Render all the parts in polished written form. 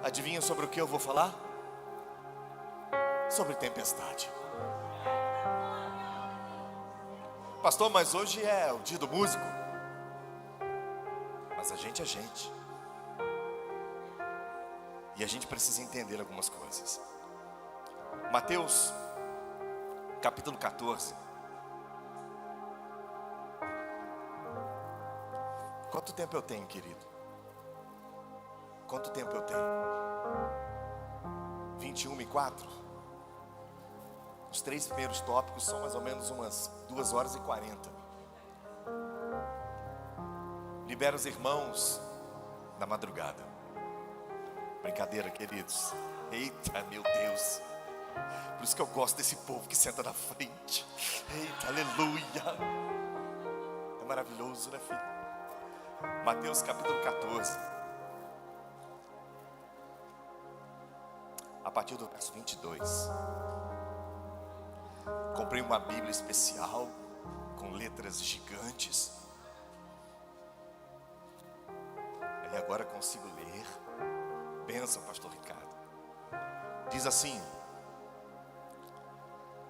Adivinha sobre o que eu vou falar? Sobre tempestade. Pastor, mas hoje é o dia do músico. Mas a gente é gente. E a gente precisa entender algumas coisas. Mateus, capítulo 14. Quanto tempo eu tenho, querido? Quanto tempo eu tenho? 21:04. Os 3 primeiros tópicos são mais ou menos umas 2h40. Libera os irmãos na madrugada. Brincadeira, queridos. Eita, meu Deus. Por isso que eu gosto desse povo que senta na frente. Eita, aleluia. É maravilhoso, né, filho? Mateus capítulo 14. A partir do verso 22. Comprei uma Bíblia especial com letras gigantes. E agora consigo ler. Benção, pastor Ricardo. Diz assim: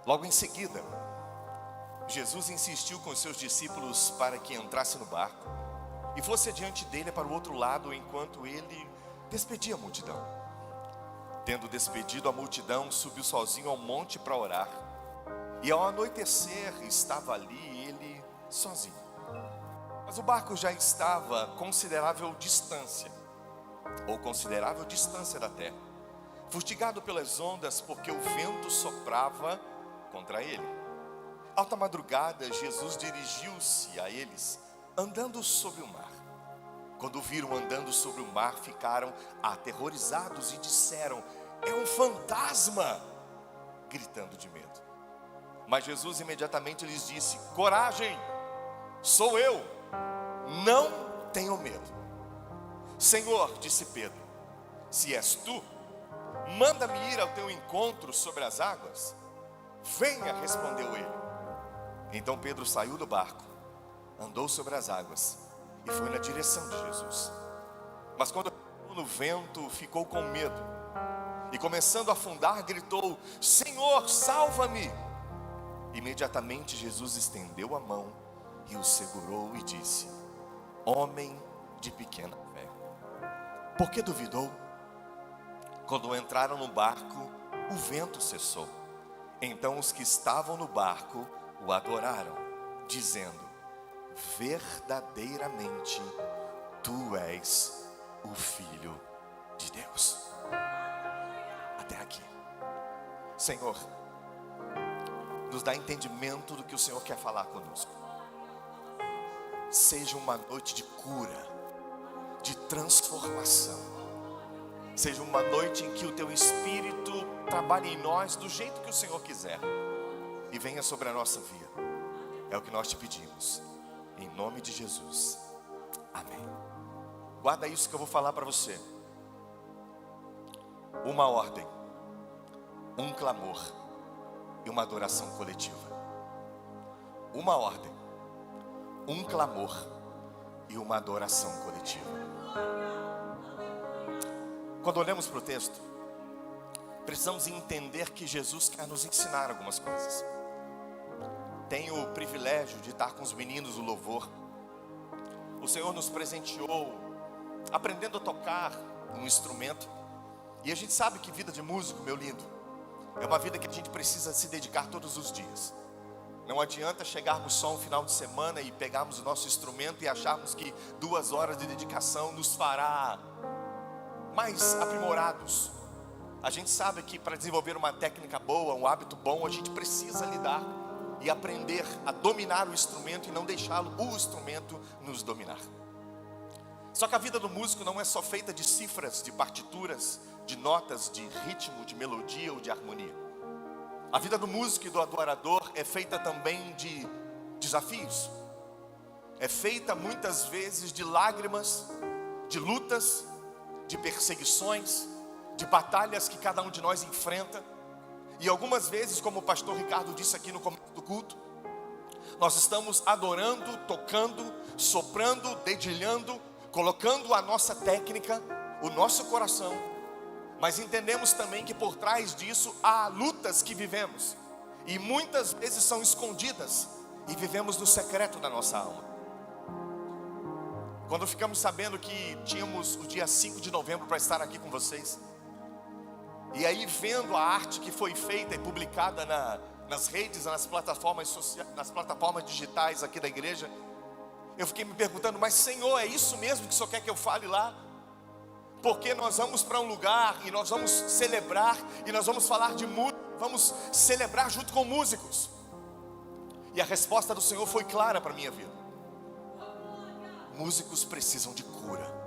logo em seguida, Jesus insistiu com os seus discípulos para que entrasse no barco e fosse adiante dele para o outro lado, enquanto ele despedia a multidão. Tendo despedido a multidão, subiu sozinho ao monte para orar. E ao anoitecer, estava ali ele sozinho. Mas o barco já estava a considerável distância da terra, fustigado pelas ondas, porque o vento soprava contra ele. Alta madrugada, Jesus dirigiu-se a eles, andando sobre o mar. Quando o viram andando sobre o mar, ficaram aterrorizados e disseram: é um fantasma, gritando de medo. Mas Jesus imediatamente lhes disse: coragem, sou eu, não tenham medo. Senhor, disse Pedro, se és tu, manda-me ir ao teu encontro sobre as águas. Venha, respondeu ele. Então Pedro saiu do barco, andou sobre as águas e foi na direção de Jesus. Mas quando no vento, ficou com medo e, começando a afundar, gritou: Senhor, salva-me! Imediatamente Jesus estendeu a mão e o segurou e disse: homem de pequena fé, por que duvidou? Quando entraram no barco, o vento cessou. Então os que estavam no barco o adoraram, dizendo: verdadeiramente tu és o Filho de Deus. Até aqui. Senhor, nos dá entendimento do que o Senhor quer falar conosco. Seja uma noite de cura, de transformação. Seja uma noite em que o teu Espírito trabalhe em nós do jeito que o Senhor quiser e venha sobre a nossa vida. É o que nós te pedimos, em nome de Jesus, amém. Guarda isso que eu vou falar para você. Uma ordem, um clamor e uma adoração coletiva. Uma ordem, um clamor e uma adoração coletiva. Quando olhamos para o texto, precisamos entender que Jesus quer nos ensinar algumas coisas. Tenho o privilégio de estar com os meninos do louvor. O Senhor nos presenteou aprendendo a tocar um instrumento. E a gente sabe que vida de músico, meu lindo, é uma vida que a gente precisa se dedicar todos os dias. Não adianta chegarmos só um final de semana e pegarmos o nosso instrumento e acharmos que 2 horas de dedicação nos fará mais aprimorados. A gente sabe que para desenvolver uma técnica boa, um hábito bom, a gente precisa lidar e aprender a dominar o instrumento e não deixá-lo, o instrumento, nos dominar. Só que a vida do músico não é só feita de cifras, de partituras, de notas, de ritmo, de melodia ou de harmonia. A vida do músico e do adorador é feita também de desafios. É feita muitas vezes de lágrimas, de lutas, de perseguições, de batalhas que cada um de nós enfrenta. E algumas vezes, como o pastor Ricardo disse aqui no começo do culto, nós estamos adorando, tocando, soprando, dedilhando, colocando a nossa técnica, o nosso coração Mas entendemos também que por trás disso há lutas que vivemos, e muitas vezes são escondidas, e vivemos no secreto da nossa alma. Quando ficamos sabendo que tínhamos o dia 5 de novembro para estar aqui com vocês, e aí vendo a arte que foi feita e publicada nas redes, nas plataformas sociais, nas plataformas digitais aqui da igreja, eu fiquei me perguntando, mas Senhor, é isso mesmo que o Senhor quer que eu fale lá? Porque nós vamos para um lugar e nós vamos celebrar, e nós vamos falar de música, vamos celebrar junto com músicos. E a resposta do Senhor foi clara para a minha vida. Músicos precisam de cura.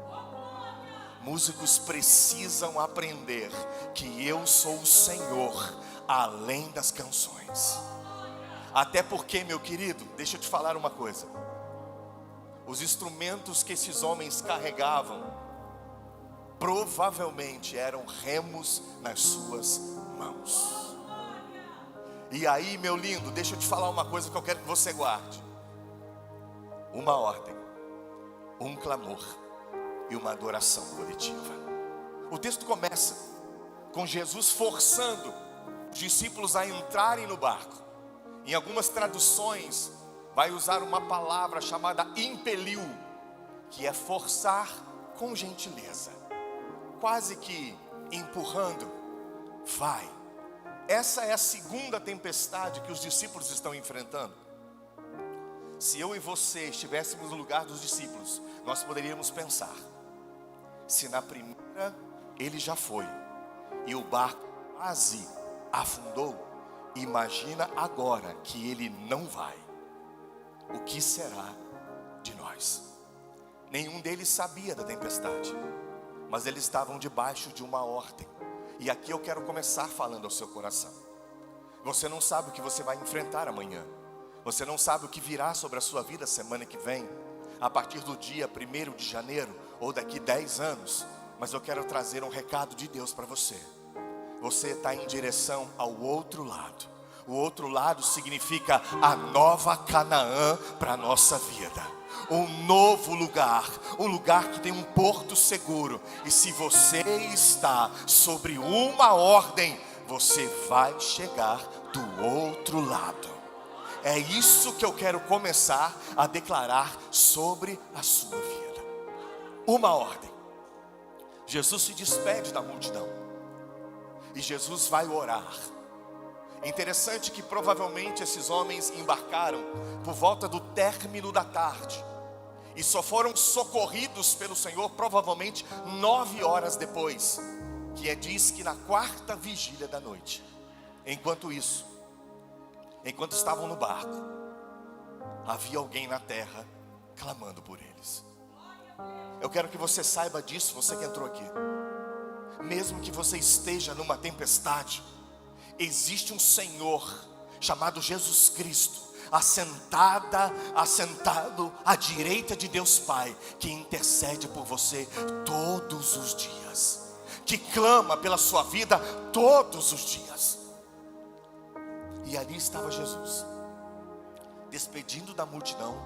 Músicos precisam aprender que eu sou o Senhor, além das canções. Até porque, meu querido, deixa eu te falar uma coisa. Os instrumentos que esses homens carregavam provavelmente eram remos nas suas mãos. E aí, meu lindo, deixa eu te falar uma coisa que eu quero que você guarde. Uma ordem, um clamor e uma adoração coletiva. O texto começa com Jesus forçando os discípulos a entrarem no barco. Em algumas traduções vai usar uma palavra chamada impeliu, que é forçar com gentileza, quase que empurrando. Vai. Essa é a segunda tempestade que os discípulos estão enfrentando. Se eu e você estivéssemos no lugar dos discípulos, nós poderíamos pensar: se na primeira ele já foi e o barco quase afundou, imagina agora que ele não vai. O que será de nós? Nenhum deles sabia da tempestade, mas eles estavam debaixo de uma ordem. E aqui eu quero começar falando ao seu coração. Você não sabe o que você vai enfrentar amanhã. Você não sabe o que virá sobre a sua vida semana que vem, a partir do dia 1º de janeiro, ou daqui 10 anos. Mas eu quero trazer um recado de Deus para você. Você está em direção ao outro lado. O outro lado significa a nova Canaã para a nossa vida. Um novo lugar, um lugar que tem um porto seguro. E se você está sobre uma ordem, você vai chegar do outro lado. É isso que eu quero começar a declarar sobre a sua vida. Uma ordem. Jesus se despede da multidão e Jesus vai orar. Interessante que provavelmente esses homens embarcaram por volta do término da tarde e só foram socorridos pelo Senhor provavelmente 9 horas depois, que diz que na 4ª vigília da noite. Enquanto isso, enquanto estavam no barco, havia alguém na terra clamando por eles. Eu quero que você saiba disso, você que entrou aqui. Mesmo que você esteja numa tempestade, existe um Senhor chamado Jesus Cristo, assentado à direita de Deus Pai, que intercede por você todos os dias, que clama pela sua vida todos os dias. E ali estava Jesus, despedindo da multidão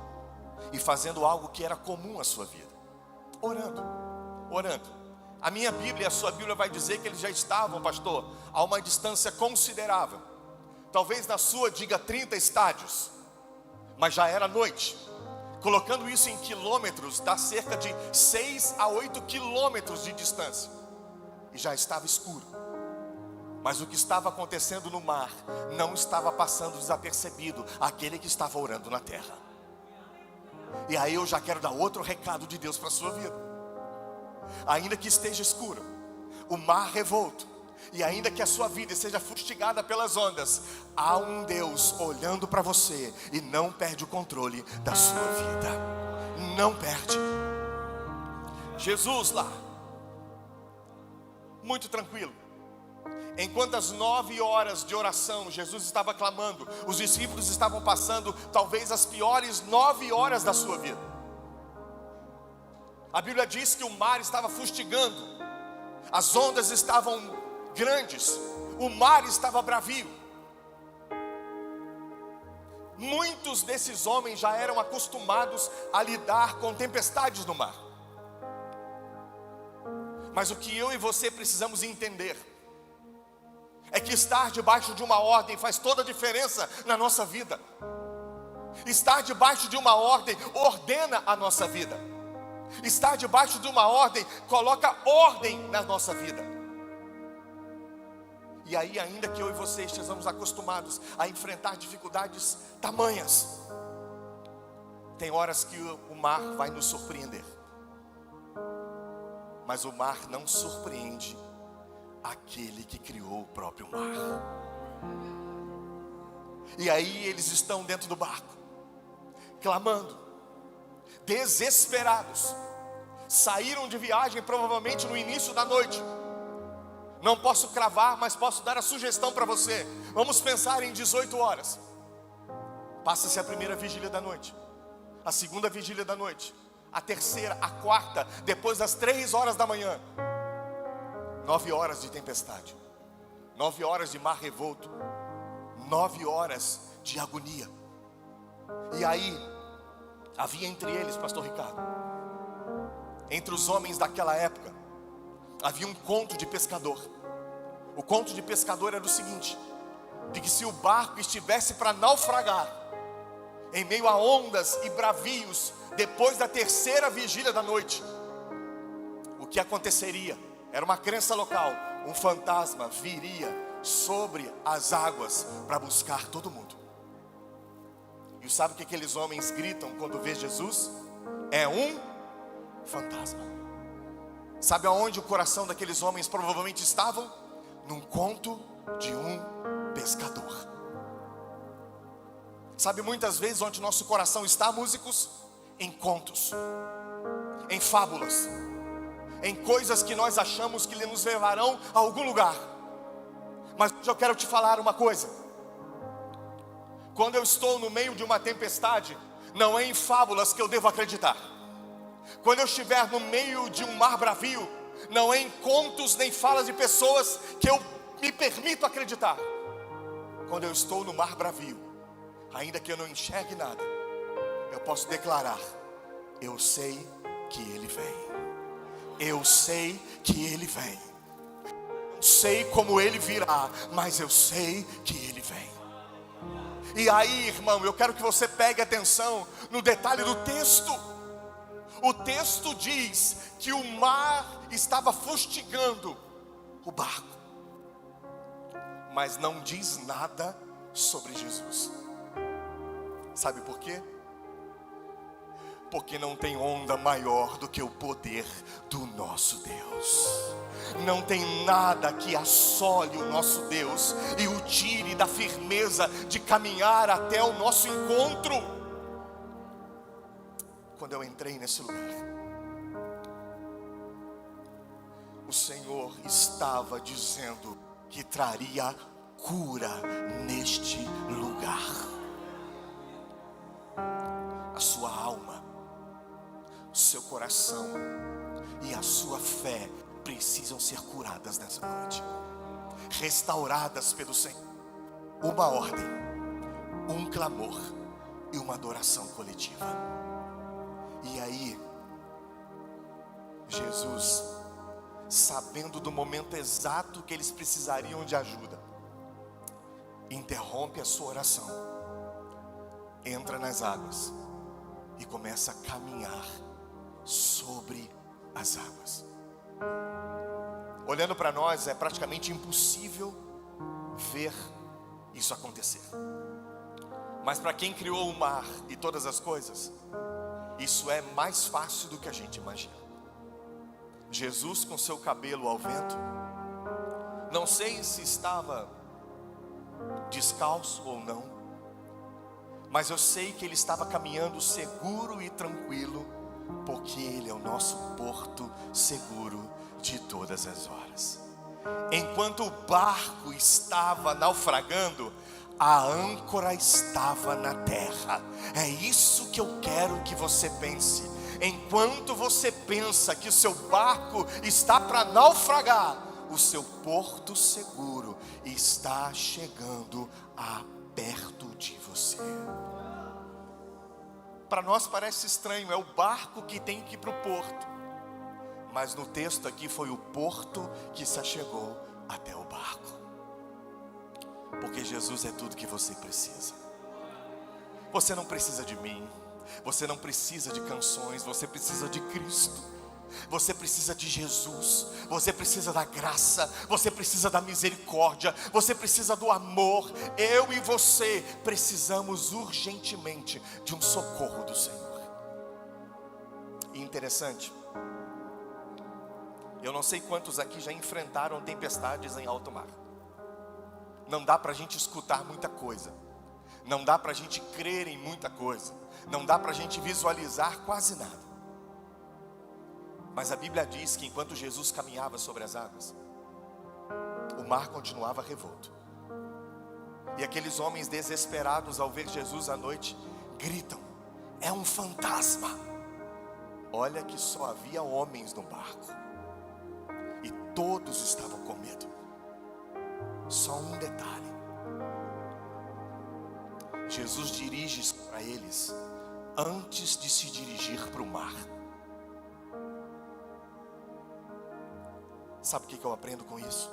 e fazendo algo que era comum à sua vida, orando. A minha Bíblia, a sua Bíblia vai dizer que eles já estavam, pastor, a uma distância considerável. Talvez na sua diga 30 estádios, mas já era noite. Colocando isso em quilômetros, dá cerca de 6 a 8 quilômetros de distância. E já estava escuro. Mas o que estava acontecendo no mar não estava passando desapercebido àquele que estava orando na terra. E aí eu já quero dar outro recado de Deus para a sua vida. Ainda que esteja escuro, o mar revolto, e ainda que a sua vida seja fustigada pelas ondas, há um Deus olhando para você e não perde o controle da sua vida. Não perde. Jesus lá, muito tranquilo. Enquanto às 9 horas de oração Jesus estava clamando, os discípulos estavam passando talvez as piores 9 horas da sua vida. A Bíblia diz que o mar estava fustigando, as ondas estavam grandes, o mar estava bravio. Muitos desses homens já eram acostumados a lidar com tempestades no mar. Mas o que eu e você precisamos entender é que estar debaixo de uma ordem faz toda a diferença na nossa vida. Estar debaixo de uma ordem ordena a nossa vida. Estar debaixo de uma ordem coloca ordem na nossa vida. E aí, ainda que eu e você estejamos acostumados a enfrentar dificuldades tamanhas, tem horas que o mar vai nos surpreender. Mas o mar não surpreende aquele que criou o próprio mar. E aí eles estão dentro do barco, clamando, desesperados. Saíram de viagem provavelmente no início da noite. Não posso cravar, mas posso dar a sugestão para você. Vamos pensar em 18 horas. Passa-se a primeira vigília da noite, a segunda vigília da noite, a terceira, a quarta, depois das 3 horas da manhã. 9 horas de tempestade, 9 horas de mar revolto, 9 horas de agonia. E aí, havia entre eles, pastor Ricardo, entre os homens daquela época, havia um conto de pescador. O conto de pescador era o seguinte: de que se o barco estivesse para naufragar, em meio a ondas e bravios, depois da terceira vigília da noite, o que aconteceria? Era uma crença local: um fantasma viria sobre as águas para buscar todo mundo. E sabe o que aqueles homens gritam quando vê Jesus? É um fantasma. Sabe aonde o coração daqueles homens provavelmente estavam? Num conto de um pescador. Sabe muitas vezes onde nosso coração está, músicos? Em contos, em fábulas, em coisas que nós achamos que nos levarão a algum lugar. Mas eu quero te falar uma coisa: quando eu estou no meio de uma tempestade, não é em fábulas que eu devo acreditar. Quando eu estiver no meio de um mar bravio, não é em contos nem falas de pessoas que eu me permito acreditar. Quando eu estou no mar bravio, ainda que eu não enxergue nada, eu posso declarar: eu sei que Ele vem. Eu sei que Ele vem. Não sei como Ele virá, mas eu sei que Ele vem. E aí, irmão, eu quero que você pegue atenção no detalhe do texto. O texto diz que o mar estava fustigando o barco, mas não diz nada sobre Jesus. Sabe por quê? Porque não tem onda maior do que o poder do nosso Deus. Não tem nada que assole o nosso Deus e o tire da firmeza de caminhar até o nosso encontro. Quando eu entrei nesse lugar, o Senhor estava dizendo que traria cura neste lugar. A sua alma, o seu coração e a sua fé precisam ser curadas nessa noite, restauradas pelo Senhor. Uma ordem, um clamor e uma adoração coletiva. E aí, Jesus, sabendo do momento exato que eles precisariam de ajuda, interrompe a sua oração, entra nas águas e começa a caminhar sobre as águas. Olhando para nós, é praticamente impossível ver isso acontecer. Mas para quem criou o mar e todas as coisas, isso é mais fácil do que a gente imagina. Jesus com seu cabelo ao vento, não sei se estava descalço ou não, mas eu sei que ele estava caminhando seguro e tranquilo, porque Ele é o nosso porto seguro de todas as horas. Enquanto o barco estava naufragando, a âncora estava na terra. É isso que eu quero que você pense. Enquanto você pensa que o seu barco está para naufragar, o seu porto seguro está chegando perto de você. Para nós parece estranho, é o barco que tem que ir para o porto, Mas no texto aqui foi o porto que se achegou até o barco. Porque Jesus é tudo que você precisa. Você não precisa de mim, você não precisa de canções, você precisa de Cristo. Você precisa de Jesus, você precisa da graça, você precisa da misericórdia, você precisa do amor. Eu e você precisamos urgentemente de um socorro do Senhor. E interessante, eu não sei quantos aqui já enfrentaram tempestades em alto mar. Não dá para a gente escutar muita coisa, não dá para a gente crer em muita coisa, não dá para a gente visualizar quase nada. Mas a Bíblia diz que enquanto Jesus caminhava sobre as águas, o mar continuava revolto. E aqueles homens desesperados ao ver Jesus à noite, gritam: é um fantasma. Olha que só havia homens no barco, e todos estavam com medo. Só um detalhe: Jesus dirige para eles antes de se dirigir para o mar. Sabe o que eu aprendo com isso?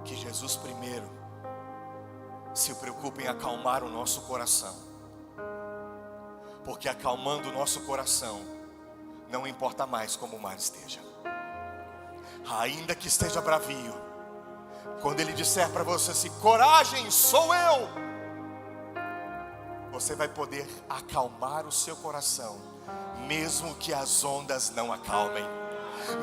Que Jesus primeiro se preocupa em acalmar o nosso coração. Porque acalmando o nosso coração, não importa mais como o mar esteja. Ainda que esteja bravio, quando Ele disser para você assim: coragem, sou eu, você vai poder acalmar o seu coração, mesmo que as ondas não acalmem.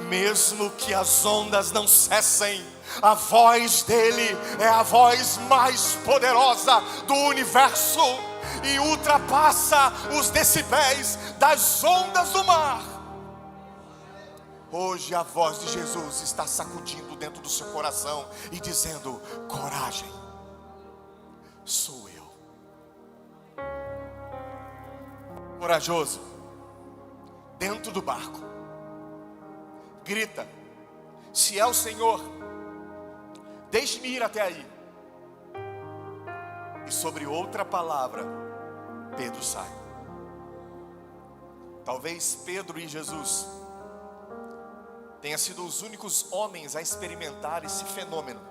Mesmo que as ondas não cessem, a voz dele é a voz mais poderosa do universo e ultrapassa os decibéis das ondas do mar. Hoje a voz de Jesus está sacudindo dentro do seu coração e dizendo: coragem, sou eu. Corajoso, dentro do barco, grita: se é o Senhor, deixe-me ir até aí. E sobre outra palavra, Pedro sai. Talvez Pedro e Jesus tenham sido os únicos homens a experimentar esse fenômeno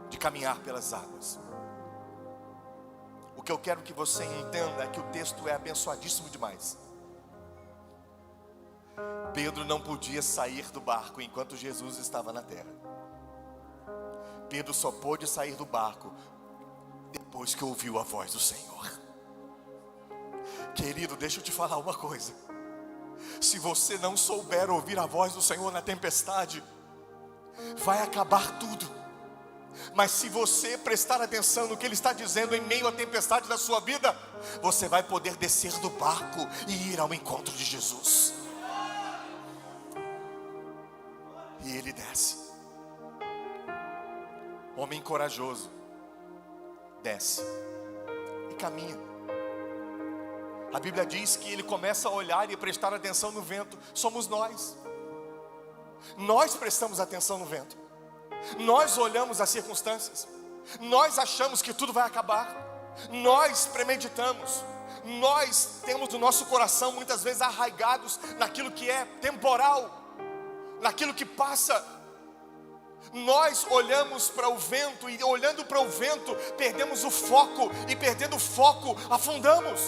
de caminhar pelas águas. O que eu quero que você entenda é que o texto é abençoadíssimo demais. Pedro não podia sair do barco enquanto Jesus estava na terra. Pedro só pôde sair do barco depois que ouviu a voz do Senhor. Querido, deixa eu te falar uma coisa. Se você não souber ouvir a voz do Senhor na tempestade, vai acabar tudo. Mas se você prestar atenção no que Ele está dizendo em meio à tempestade da sua vida, você vai poder descer do barco e ir ao encontro de Jesus. E ele desce. Homem corajoso desce e caminha. A Bíblia diz que ele começa a olhar e prestar atenção no vento. Somos nós. Nós prestamos atenção no vento. Nós olhamos as circunstâncias. Nós achamos que tudo vai acabar. Nós premeditamos. Nós temos o nosso coração muitas vezes arraigados naquilo que é temporal, naquilo que passa. Nós olhamos para o vento e olhando para o vento perdemos o foco, e perdendo o foco afundamos.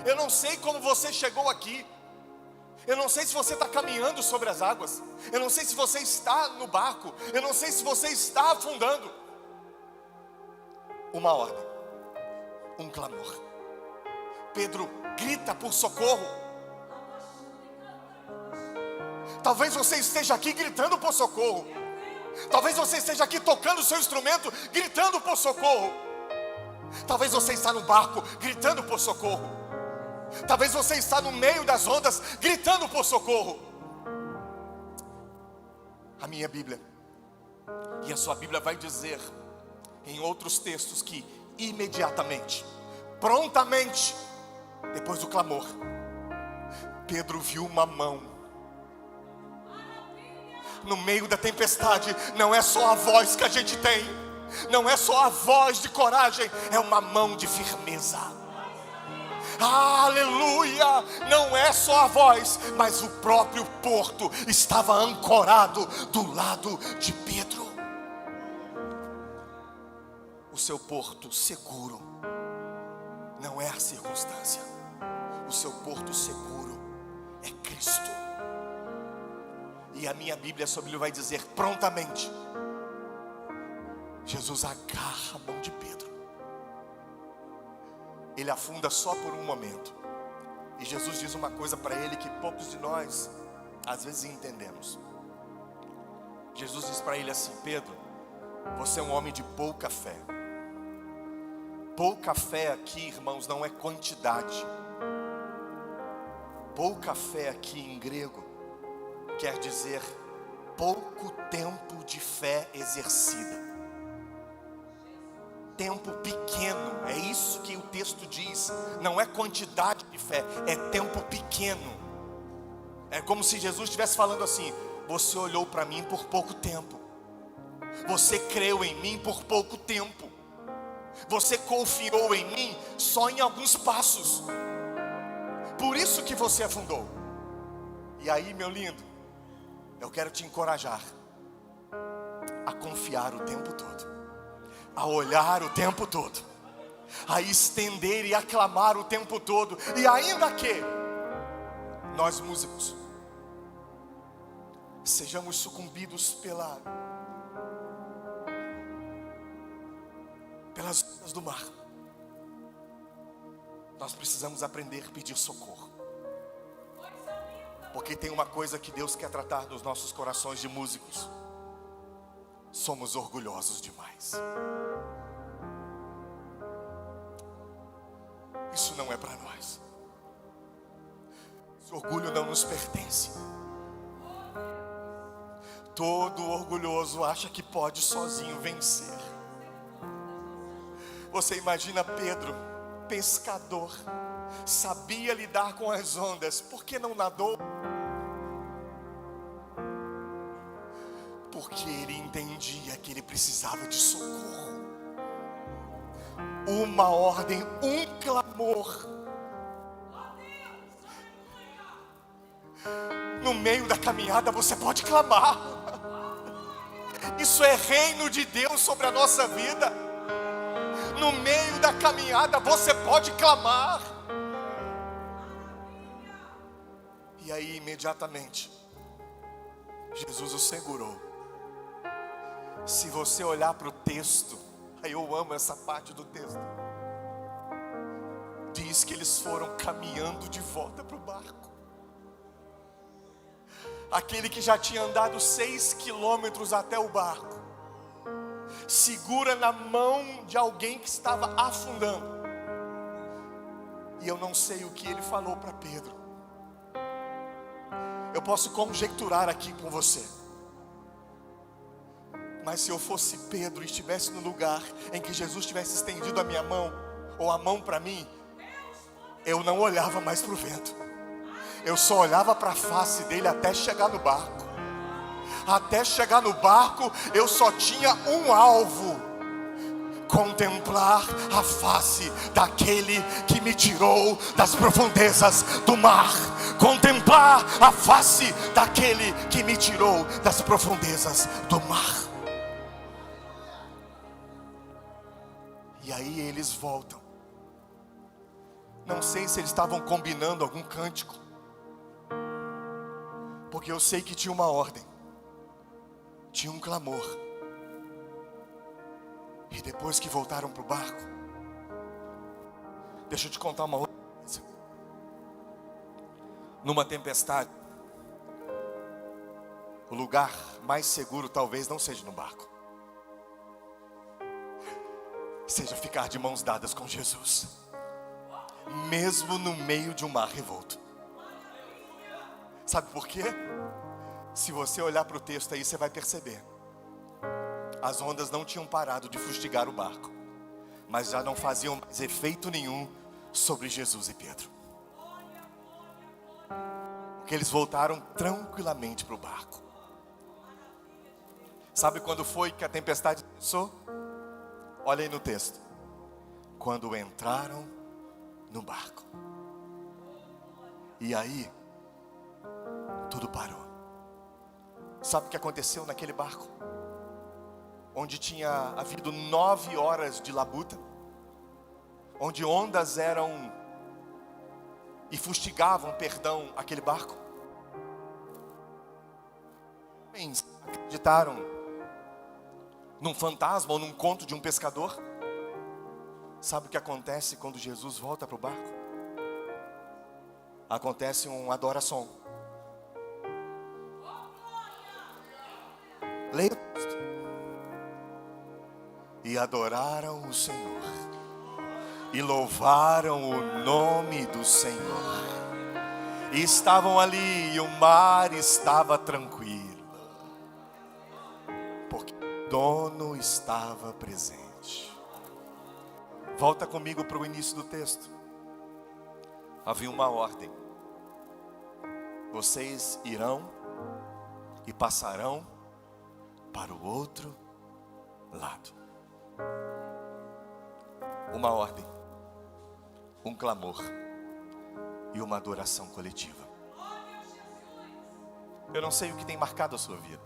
Eu não sei como você chegou aqui. Eu não sei se você está caminhando sobre as águas. Eu não sei se você está no barco. Eu não sei se você está afundando. Uma ordem, um clamor. Pedro grita por socorro. Talvez você esteja aqui gritando por socorro. Talvez você esteja aqui tocando o seu instrumento, gritando por socorro. Talvez você está no barco, gritando por socorro. Talvez você está no meio das ondas, gritando por socorro. A minha Bíblia e a sua Bíblia vai dizer em outros textos que imediatamente, prontamente, depois do clamor, Pedro viu uma mão. No meio da tempestade, não é só a voz que a gente tem, não é só a voz de coragem, é uma mão de firmeza. Aleluia! Não é só a voz, mas o próprio porto estava ancorado do lado de Pedro. O seu porto seguro não é a circunstância. O seu porto seguro é Cristo. E a minha Bíblia sobre ele vai dizer: prontamente Jesus agarra a mão de Pedro. Ele afunda só por um momento. E Jesus diz uma coisa para ele que poucos de nós às vezes entendemos. Jesus diz para ele assim: Pedro, você é um homem de pouca fé. Pouca fé aqui, irmãos, não é quantidade. Pouca fé aqui em grego quer dizer pouco tempo de fé exercida. Tempo pequeno, é isso que o texto diz. Não é quantidade de fé, é tempo pequeno. É como se Jesus estivesse falando assim: você olhou para mim por pouco tempo. Você creu em mim por pouco tempo. Você confiou em mim só em alguns passos. Por isso que você afundou. E aí, meu lindo, eu quero te encorajar a confiar o tempo todo, a olhar o tempo todo, a estender e aclamar o tempo todo. E ainda que nós músicos sejamos sucumbidos pelas ondas do mar, nós precisamos aprender a pedir socorro. Porque tem uma coisa que Deus quer tratar nos nossos corações de músicos: somos orgulhosos demais. Isso não é para nós. Esse orgulho não nos pertence. Todo orgulhoso acha que pode sozinho vencer. Você imagina Pedro, pescador, sabia lidar com as ondas, por que não nadou? Porque ele entendia que ele precisava de socorro. Uma ordem, um clamor. No meio da caminhada você pode clamar. Isso é reino de Deus sobre a nossa vida. No meio da caminhada você pode clamar. E aí imediatamente Jesus o segurou. Se você olhar para o texto, aí eu amo essa parte do texto, diz que eles foram caminhando de volta para o barco. Aquele que já tinha andado 6 quilômetros até o barco segura na mão de alguém que estava afundando. E eu não sei o que ele falou para Pedro. Eu posso conjecturar aqui com você. Mas se eu fosse Pedro e estivesse no lugar em que Jesus tivesse estendido a minha mão, ou a mão para mim, eu não olhava mais para o vento. Eu só olhava para a face dele até chegar no barco. Até chegar no barco, eu só tinha um alvo: contemplar a face daquele que me tirou das profundezas do mar. Contemplar a face daquele que me tirou das profundezas do mar. E aí eles voltam. Não sei se eles estavam combinando algum cântico, porque eu sei que tinha uma ordem, tinha um clamor. E depois que voltaram para o barco, deixa eu te contar uma outra coisa. Numa tempestade, o lugar mais seguro talvez não seja no barco, seja ficar de mãos dadas com Jesus, mesmo no meio de um mar revolto. Sabe por quê? Se você olhar para o texto aí, você vai perceber. As ondas não tinham parado de fustigar o barco, mas já não faziam mais efeito nenhum sobre Jesus e Pedro. Porque eles voltaram tranquilamente para o barco. Sabe quando foi que a tempestade começou? Olha aí no texto. Quando entraram no barco. E aí, tudo parou. Sabe o que aconteceu naquele barco? Onde tinha havido 9 horas de labuta, onde ondas eram e fustigavam, aquele barco. Homens acreditaram num fantasma ou num conto de um pescador. Sabe o que acontece quando Jesus volta para o barco? Acontece uma adoração. Leia o texto. E adoraram o Senhor, e louvaram o nome do Senhor. E estavam ali, e o mar estava tranquilo, porque o dono estava presente. Volta comigo para o início do texto. Havia uma ordem: vocês irão e passarão para o outro lado. Uma ordem, um clamor e uma adoração coletiva. Eu não sei o que tem marcado a sua vida.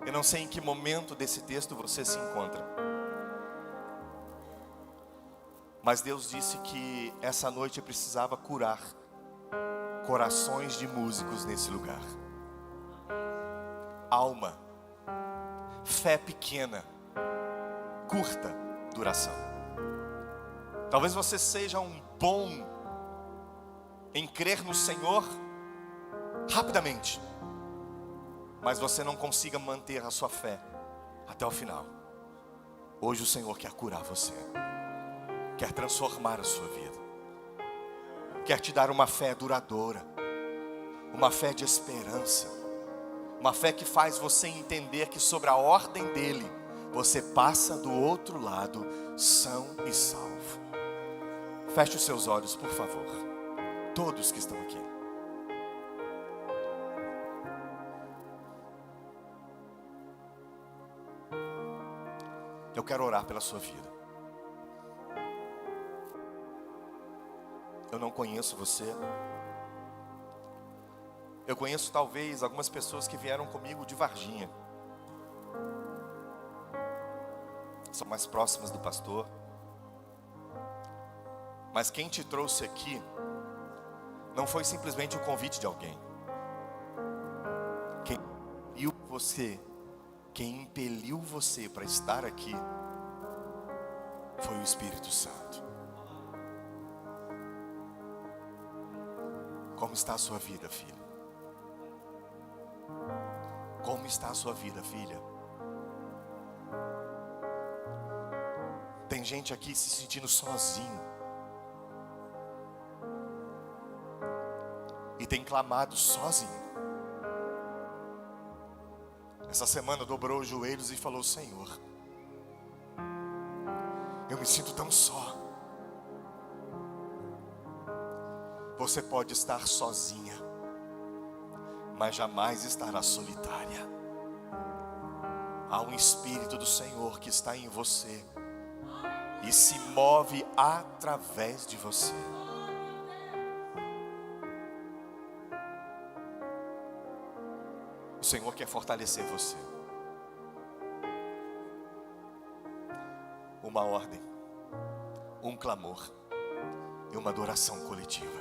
Eu não sei em que momento desse texto você se encontra. Mas Deus disse que essa noite precisava curar corações de músicos nesse lugar. Alma, fé pequena, curta duração. Talvez você seja um bom em crer no Senhor rapidamente, mas você não consiga manter a sua fé até o final. Hoje o Senhor quer curar você, quer transformar a sua vida, quer te dar uma fé duradoura, uma fé de esperança, uma fé que faz você entender que sobre a ordem dele, você passa do outro lado são e salvo. Feche os seus olhos, por favor, todos que estão aqui. Eu quero orar pela sua vida. Eu não conheço você. Eu conheço talvez algumas pessoas que vieram comigo de Varginha. São mais próximas do pastor. Mas quem te trouxe aqui não foi simplesmente o convite de alguém. Quem impeliu você para estar aqui foi o Espírito Santo. Como está a sua vida, filho? Como está a sua vida, filha? Tem gente aqui se sentindo sozinho e tem clamado sozinho. Essa semana dobrou os joelhos e falou: Senhor, eu me sinto tão só. Você pode estar sozinha, mas jamais estará solitária. Há um Espírito do Senhor que está em você e se move através de você. O Senhor quer fortalecer você. Uma ordem, um clamor e uma adoração coletiva.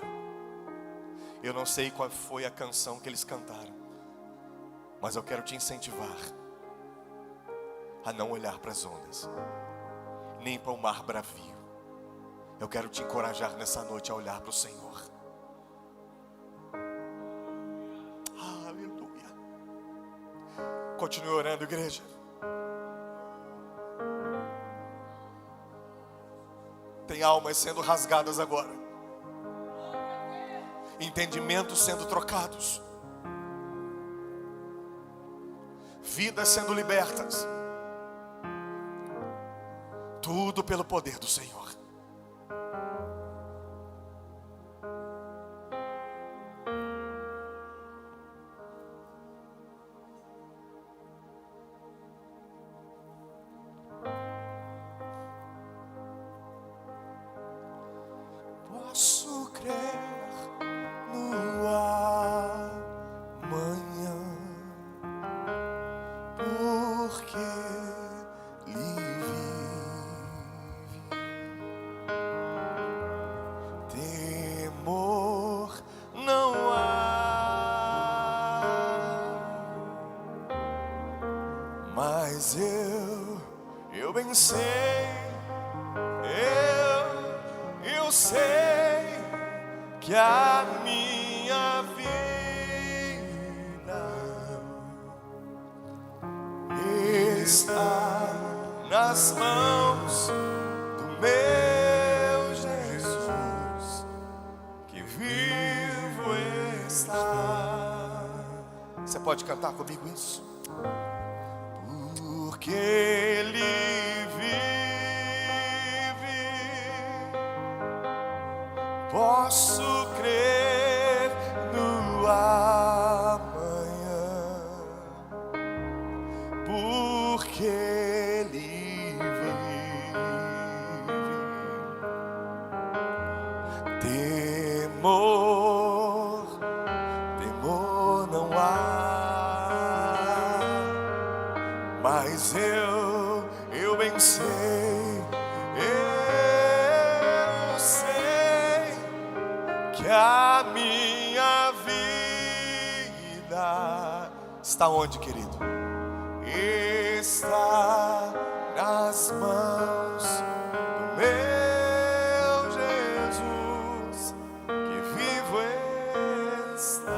Eu não sei qual foi a canção que eles cantaram, mas eu quero te incentivar a não olhar para as ondas, nem para o mar bravio. Eu quero te encorajar nessa noite a olhar para o Senhor. Aleluia. Continue orando, igreja. Tem almas sendo rasgadas agora, entendimentos sendo trocados, vidas sendo libertas, tudo pelo poder do Senhor. Posso crer Mas eu bem sei, eu sei que a minha vida está nas mãos do meu Jesus, que vivo está. Você pode cantar comigo isso? Porque Ele vive, posso crer no amanhã, porque Ele vive. Temor não há, mas eu bem sei, eu sei que a minha vida está onde, querido? Está nas mãos do meu Jesus, que vivo está.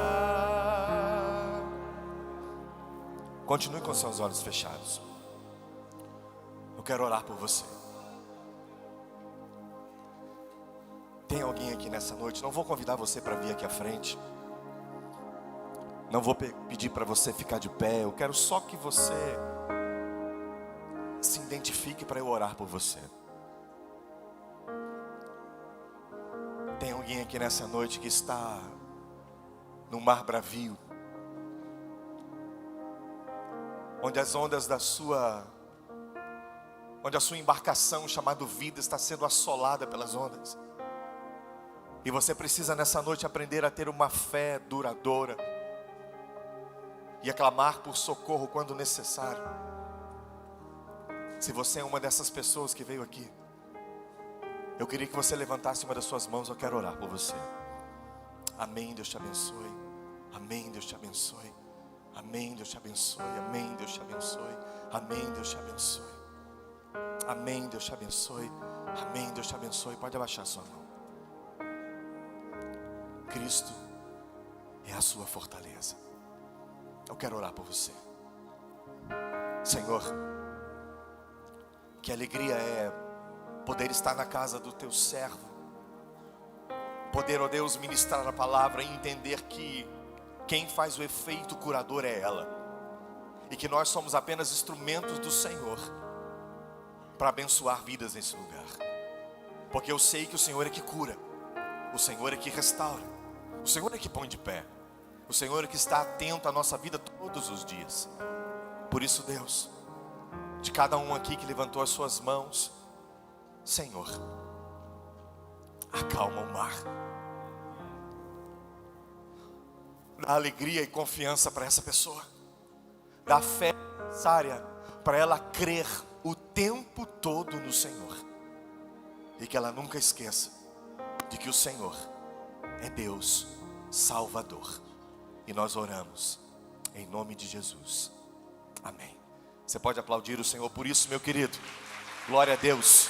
Continue com seus olhos fechados. Eu quero orar por você. Tem alguém aqui nessa noite? Não vou convidar você para vir aqui à frente. Não vou pedir para você ficar de pé. Eu quero só que você se identifique para eu orar por você. Tem alguém aqui nessa noite que está no mar bravio, onde as ondas onde a sua embarcação chamada vida está sendo assolada pelas ondas. E você precisa nessa noite aprender a ter uma fé duradoura e a clamar por socorro quando necessário. Se você é uma dessas pessoas que veio aqui, eu queria que você levantasse uma das suas mãos. Eu quero orar por você. Amém, Deus te abençoe. Amém, Deus te abençoe. Amém, Deus te abençoe. Amém, Deus te abençoe. Amém, Deus te abençoe. Amém, Deus te abençoe. Amém, Deus te abençoe. Pode abaixar sua mão. Cristo é a sua fortaleza. Eu quero orar por você. Senhor, que alegria é poder estar na casa do teu servo, poder, ó Deus, ministrar a palavra e entender que quem faz o efeito curador é ela, e que nós somos apenas instrumentos do Senhor para abençoar vidas nesse lugar, porque eu sei que o Senhor é que cura, o Senhor é que restaura, o Senhor é que põe de pé, o Senhor é que está atento à nossa vida todos os dias. Por isso, Deus, de cada um aqui que levantou as suas mãos, Senhor, acalma o mar, dá alegria e confiança para essa pessoa, dá fé necessária para ela crer o tempo todo no Senhor, e que ela nunca esqueça de que o Senhor é Deus Salvador. E nós oramos em nome de Jesus. Amém. Você pode aplaudir o Senhor por isso, meu querido. Glória a Deus.